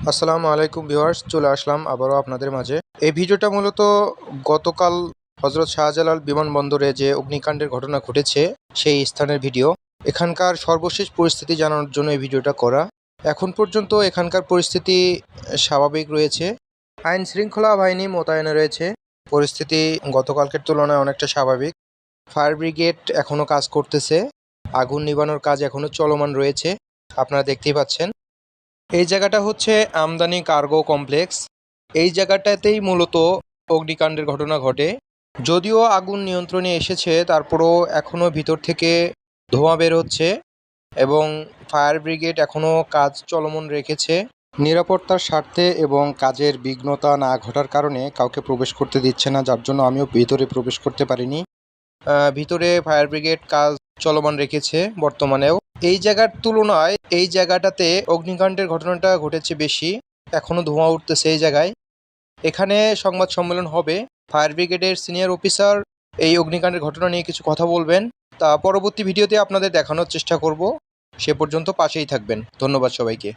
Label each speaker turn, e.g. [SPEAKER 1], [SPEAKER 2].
[SPEAKER 1] আসসালামু আলাইকুম ভিউয়ার্স, চলে আসলাম আবারও আপনাদের মাঝে। এই ভিডিওটা মূলত গতকাল হযরত শাহজালাল বিমানবন্দরে যে অগ্নিকাণ্ডের ঘটনা ঘটেছে সেই স্থানের ভিডিও। এখানকার সর্বশেষ পরিস্থিতি জানানোর জন্য এই ভিডিওটা করা। এখন পর্যন্ত এখানকার পরিস্থিতি স্বাভাবিক রয়েছে। আইন শৃঙ্খলা বাহিনী মোতায়েনে রয়েছে। পরিস্থিতি গতকালকের তুলনায় অনেকটা স্বাভাবিক। ফায়ার ব্রিগেড এখনও কাজ করতেছে। আগুন নিভানোর কাজ এখনও চলমান রয়েছে, আপনারা দেখতেই পাচ্ছেন। এই জায়গাটা হচ্ছে আমদানি কার্গো কমপ্লেক্স। এই জায়গাটাতেই মূলত অগ্নিকাণ্ডের ঘটনা ঘটে। যদিও আগুন নিয়ন্ত্রণে এসেছে, তারপরও এখনও ভিতর থেকে ধোঁয়া বের হচ্ছে এবং ফায়ার ব্রিগেড এখনও কাজ চলমান রেখেছে। নিরাপত্তার স্বার্থে এবং কাজের বিঘ্নতা না ঘটার কারণে কাউকে প্রবেশ করতে দিচ্ছে না, যার জন্য আমিও ভিতরে প্রবেশ করতে পারিনি। ভিতরে ফায়ার ব্রিগেড কাজ চলমান রেখেছে বর্তমানেও। এই জায়গার তুলনায় এই জায়গাটাতে অগ্নিকাণ্ডের ঘটনাটা ঘটেছে বেশি। এখনও ধোঁয়া উঠতেছে এই জায়গায়। এখানে সংবাদ সম্মেলন হবে। ফায়ার ব্রিগেডের সিনিয়র অফিসার এই অগ্নিকাণ্ডের ঘটনা নিয়ে কিছু কথা বলবেন। তা পরবর্তী ভিডিওতে আপনাদের দেখানোর চেষ্টা করব। সে পর্যন্ত পাশেই থাকবেন। ধন্যবাদ সবাইকে।